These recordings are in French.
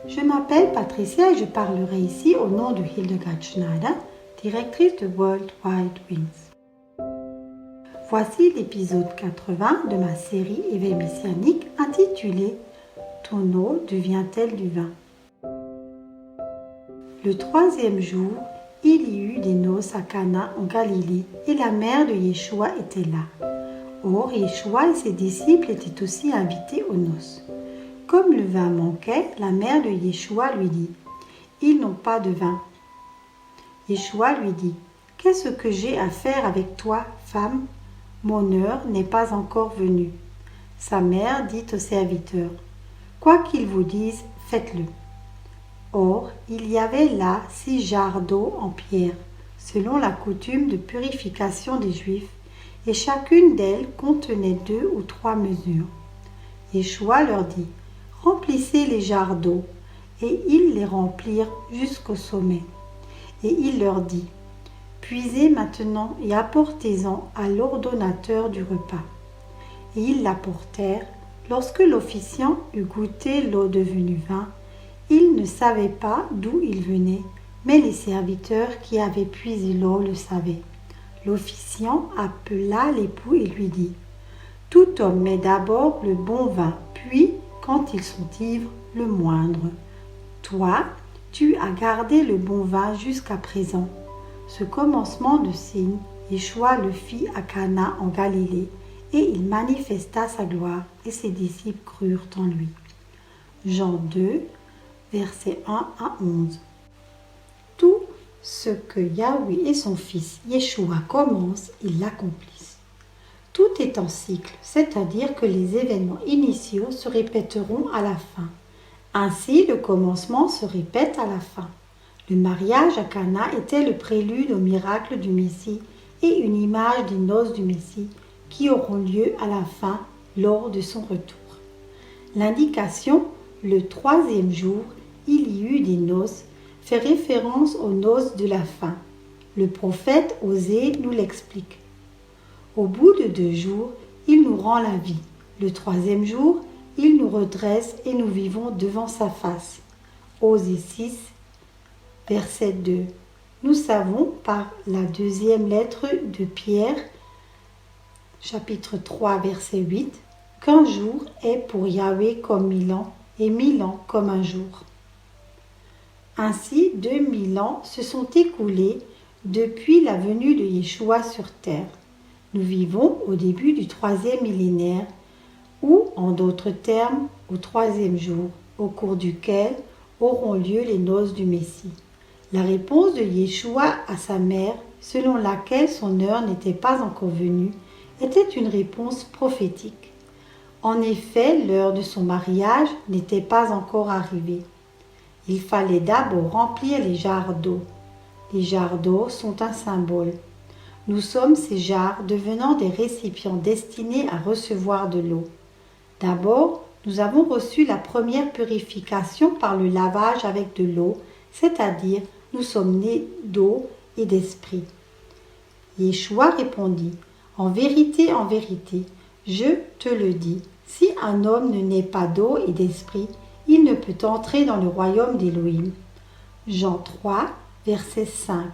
Je m'appelle Patricia et je parlerai ici au nom de Hildegard Schneider, directrice de World Wide Wings. Voici l'épisode 80 de ma série Éveil messianique intitulée « Ton eau devient-elle du vin ?» Le 3e jour, il y eut des noces à Cana en Galilée et la mère de Yeshua était là. Or, Yeshua et ses disciples étaient aussi invités aux noces. Comme le vin manquait, la mère de Yeshua lui dit « Ils n'ont pas de vin. » Yeshua lui dit « Qu'est-ce que j'ai à faire avec toi, femme? Mon heure n'est pas encore venue. » Sa mère dit aux serviteurs « Quoi qu'ils vous disent, faites-le. » Or, il y avait là 6 jarres d'eau en pierre, selon la coutume de purification des Juifs, et chacune d'elles contenait 2 ou 3 mesures. Yeshua leur dit « Remplissez les jarres d'eau », et ils les remplirent jusqu'au sommet. Et il leur dit « Puisez maintenant et apportez-en à l'ordonnateur du repas. » Et ils l'apportèrent. Lorsque l'officiant eut goûté l'eau devenue vin, il ne savait pas d'où il venait, mais les serviteurs qui avaient puisé l'eau le savaient. L'officiant appela l'époux et lui dit « Tout homme met d'abord le bon vin, puis, quand ils sont ivres, le moindre. Toi, tu as gardé le bon vin jusqu'à présent. » Ce commencement de signe, Yeshua le fit à Cana en Galilée, et il manifesta sa gloire, et ses disciples crurent en lui. Jean 2, versets 1 à 11. Tout ce que Yahweh et son Fils Yeshua commencent, ils l'accomplissent. Tout est en cycle, c'est-à-dire que les événements initiaux se répéteront à la fin. Ainsi, le commencement se répète à la fin. Le mariage à Cana était le prélude au miracle du Messie et une image des noces du Messie qui auront lieu à la fin lors de son retour. L'indication « le 3e jour, il y eut des noces » fait référence aux noces de la fin. Le prophète Osée nous l'explique. Au bout de 2 jours, il nous rend la vie. Le 3e jour, il nous redresse et nous vivons devant sa face. Osée 6, verset 2. Nous savons par la 2e lettre de Pierre, chapitre 3, verset 8, qu'un jour est pour Yahweh comme 1000 ans et 1000 ans comme un jour. Ainsi, 2000 ans se sont écoulés depuis la venue de Yeshua sur terre. Nous vivons au début du 3e millénaire, ou, en d'autres termes, au 3e jour, au cours duquel auront lieu les noces du Messie. La réponse de Yeshua à sa mère, selon laquelle son heure n'était pas encore venue, était une réponse prophétique. En effet, l'heure de son mariage n'était pas encore arrivée. Il fallait d'abord remplir les jarres d'eau. Les jarres d'eau sont un symbole. Nous sommes ces jarres devenant des récipients destinés à recevoir de l'eau. D'abord, nous avons reçu la première purification par le lavage avec de l'eau, c'est-à-dire nous sommes nés d'eau et d'esprit. Yeshua répondit « En vérité, je te le dis, si un homme ne naît pas d'eau et d'esprit, il ne peut entrer dans le royaume d'Élohim. » Jean 3, verset 5.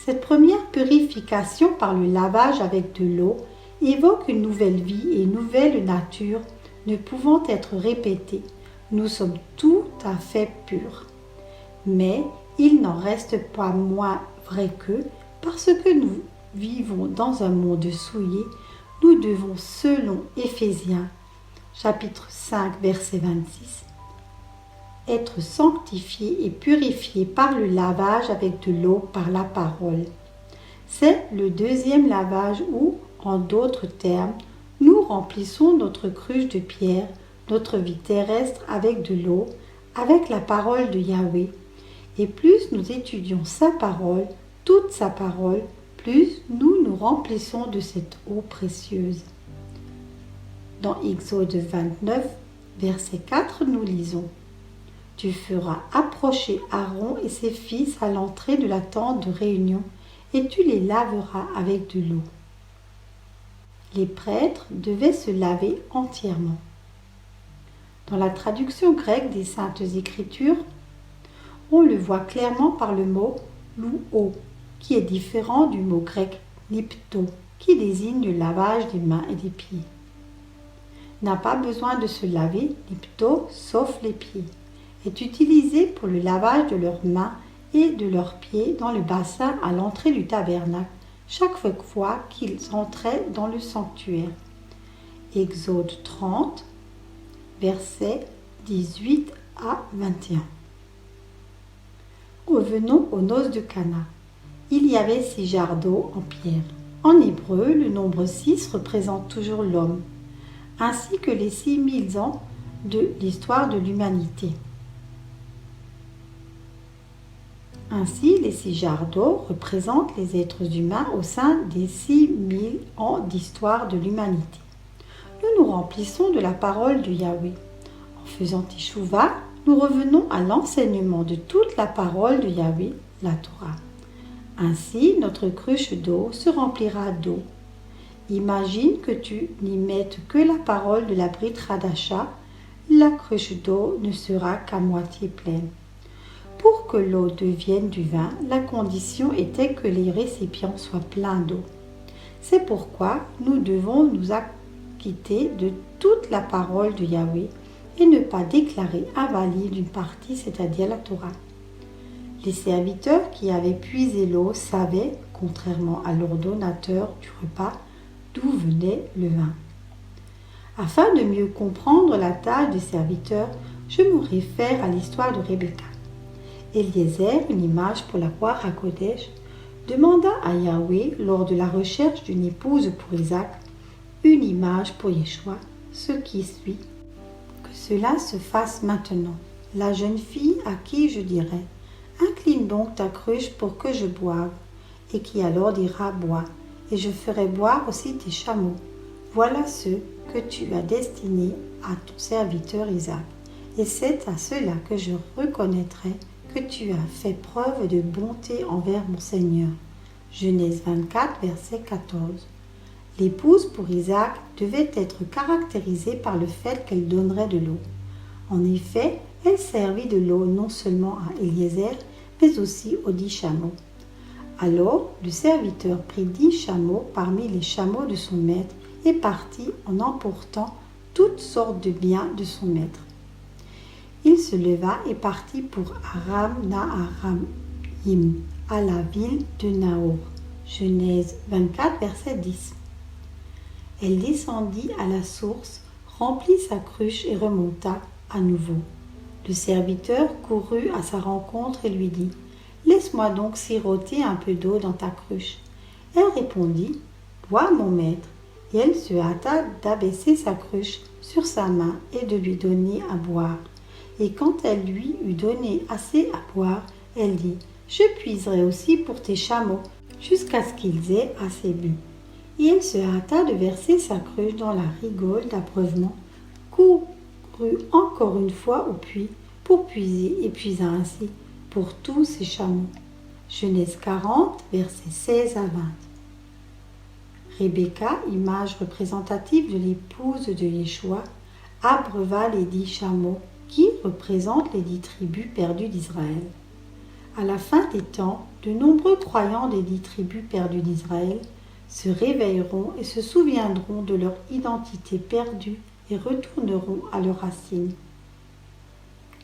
Cette première purification par le lavage avec de l'eau évoque une nouvelle vie et une nouvelle nature ne pouvant être répétée. Nous sommes tout à fait purs. Mais il n'en reste pas moins vrai que, parce que nous vivons dans un monde souillé, nous devons, selon Éphésiens, chapitre 5, verset 26, être sanctifiés et purifiés par le lavage avec de l'eau par la parole. C'est le 2e lavage où, en d'autres termes, nous remplissons notre cruche de pierre, notre vie terrestre avec de l'eau, avec la parole de Yahweh. Et plus nous étudions sa parole, toute sa parole, plus nous nous remplissons de cette eau précieuse. Dans Exode 29, verset 4, nous lisons « Tu feras approcher Aaron et ses fils à l'entrée de la tente de réunion, et tu les laveras avec de l'eau. » Les prêtres devaient se laver entièrement. Dans la traduction grecque des Saintes Écritures, on le voit clairement par le mot louo, qui est différent du mot grec lipto, qui désigne le lavage des mains et des pieds. N'a pas besoin de se laver, lipto, sauf les pieds, est utilisé pour le lavage de leurs mains et de leurs pieds dans le bassin à l'entrée du tabernacle, chaque fois qu'ils entraient dans le sanctuaire. Exode 30, versets 18 à 21. Revenons aux noces de Cana. Il y avait 6 jarres d'eau en pierre. En hébreu, le nombre 6 représente toujours l'homme, ainsi que les 6000 ans de l'histoire de l'humanité. Ainsi, les 6 jarres d'eau représentent les êtres humains au sein des 6000 ans d'histoire de l'humanité. Nous nous remplissons de la parole de Yahweh. En faisant Teshuvah, nous revenons à l'enseignement de toute la parole de Yahweh, la Torah. Ainsi, notre cruche d'eau se remplira d'eau. Imagine que tu n'y mettes que la parole de la Brit Hadasha, la cruche d'eau ne sera qu'à moitié pleine. Pour que l'eau devienne du vin, la condition était que les récipients soient pleins d'eau. C'est pourquoi nous devons nous acquitter de toute la parole de Yahweh et ne pas déclarer invalide une partie, c'est-à-dire la Torah. Les serviteurs qui avaient puisé l'eau savaient, contrairement à l'ordonnateur du repas, d'où venait le vin. Afin de mieux comprendre la tâche des serviteurs, je me réfère à l'histoire de Rebecca. Eliezer, une image pour la Ruach HaKodesh, demanda à Yahweh, lors de la recherche d'une épouse pour Isaac, une image pour Yeshua, ce qui suit. Que cela se fasse maintenant. La jeune fille à qui je dirai, incline donc ta cruche pour que je boive, et qui alors dira, bois, et je ferai boire aussi tes chameaux. Voilà ceux que tu as destinés à ton serviteur Isaac, et c'est à cela que je reconnaîtrai que tu as fait preuve de bonté envers mon Seigneur. Genèse 24, verset 14. L'épouse pour Isaac devait être caractérisée par le fait qu'elle donnerait de l'eau. En effet, elle servit de l'eau non seulement à Eliezer, mais aussi aux 10 chameaux. Alors, le serviteur prit 10 chameaux parmi les chameaux de son maître et partit en emportant toutes sortes de biens de son maître. Il se leva et partit pour Aram-Naharaim, à la ville de Nahor. Genèse 24, verset 10. Elle descendit à la source, remplit sa cruche et remonta à nouveau. Le serviteur courut à sa rencontre et lui dit « Laisse-moi donc siroter un peu d'eau dans ta cruche. » Elle répondit « Bois, mon maître. » Et elle se hâta d'abaisser sa cruche sur sa main et de lui donner à boire. Et quand elle lui eut donné assez à boire, elle dit « Je puiserai aussi pour tes chameaux, jusqu'à ce qu'ils aient assez bu. » Et elle se hâta de verser sa cruche dans la rigole d'abreuvement, courut encore une fois au puits pour puiser et puisa ainsi pour tous ses chameaux. Genèse 40, versets 16 à 20. Rebecca, image représentative de l'épouse de Yeshua, abreuva les 10 chameaux qui représentent les 10 tribus perdues d'Israël. À la fin des temps, de nombreux croyants des 10 tribus perdues d'Israël se réveilleront et se souviendront de leur identité perdue et retourneront à leurs racines.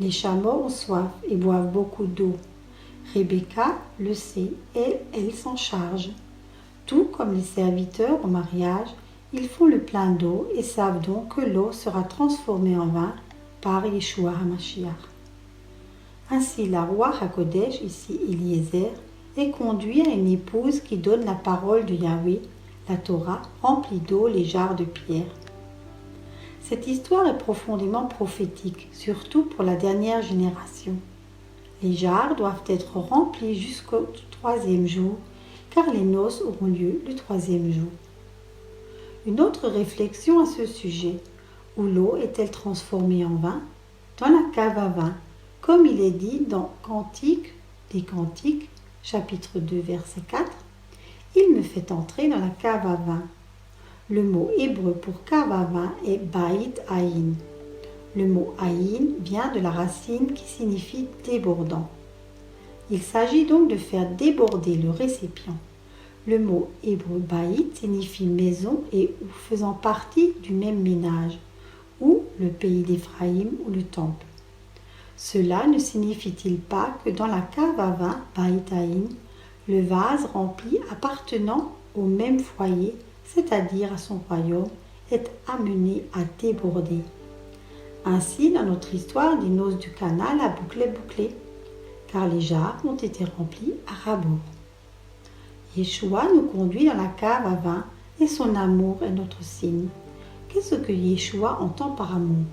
Les chameaux ont soif et boivent beaucoup d'eau. Rebecca le sait et elle s'en charge. Tout comme les serviteurs au mariage, ils font le plein d'eau et savent donc que l'eau sera transformée en vin par Yeshua HaMashiach. Ainsi, la Ruach HaKodesh, ici Eliezer, est conduit à une épouse qui donne la parole de Yahweh, la Torah, remplie d'eau les jarres de pierre. Cette histoire est profondément prophétique, surtout pour la dernière génération. Les jarres doivent être remplies jusqu'au 3e jour, car les noces auront lieu le 3e jour. Une autre réflexion à ce sujet, où l'eau est-elle transformée en vin? Dans la cave à vin, comme il est dit dans Cantique des Cantiques, chapitre 2, verset 4, « Il me fait entrer dans la cave à vin ». Le mot hébreu pour cave à vin est Baït Haïn. Le mot aïn vient de la racine qui signifie débordant. Il s'agit donc de faire déborder le récipient. Le mot hébreu baït signifie maison et ou faisant partie du même ménage, ou le pays d'Éphraïm ou le temple. Cela ne signifie-t-il pas que dans la cave à vin baït aïn, le vase rempli appartenant au même foyer, c'est-à-dire à son royaume, est amené à déborder. Ainsi, dans notre histoire des noces du Cana, la boucle est bouclée, car les jarres ont été remplis à rabord. Yeshua nous conduit dans la cave à vin et son amour est notre signe. Qu'est-ce que Yeshua entend par amour?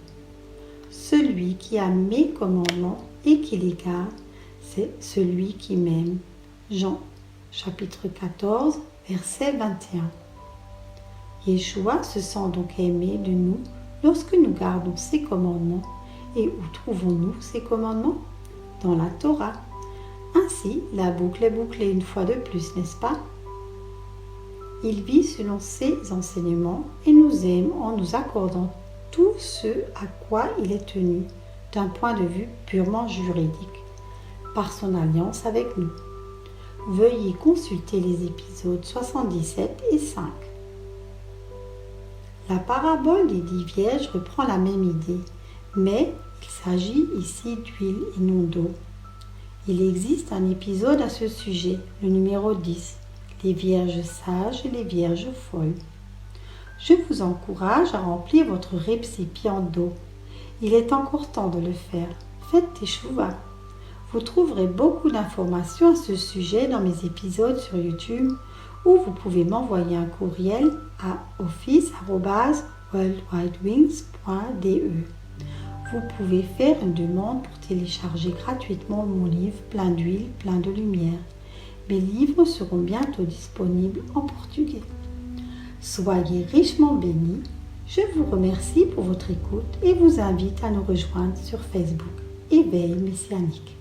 Celui qui a mes commandements et qui les garde, c'est celui qui m'aime. Jean, chapitre 14, verset 21. Yeshua se sent donc aimé de nous lorsque nous gardons ses commandements. Et où trouvons-nous ces commandements? Dans la Torah. Ainsi, la boucle est bouclée une fois de plus, n'est-ce pas? Il vit selon ses enseignements et nous aime en nous accordant tout ce à quoi il est tenu d'un point de vue purement juridique, par son alliance avec nous. Veuillez consulter les épisodes 77 et 5. La parabole des 10 vierges reprend la même idée, mais il s'agit ici d'huile et non d'eau. Il existe un épisode à ce sujet, le numéro 10, les vierges sages et les vierges folles. Je vous encourage à remplir votre récipient d'eau. Il est encore temps de le faire. Faites teshuva. Vous trouverez beaucoup d'informations à ce sujet dans mes épisodes sur YouTube ou vous pouvez m'envoyer un courriel à office@worldwidewings.de. Vous pouvez faire une demande pour télécharger gratuitement mon livre Plein d'huile, plein de lumière. Mes livres seront bientôt disponibles en portugais. Soyez richement bénis. Je vous remercie pour votre écoute et vous invite à nous rejoindre sur Facebook. Éveil messianique.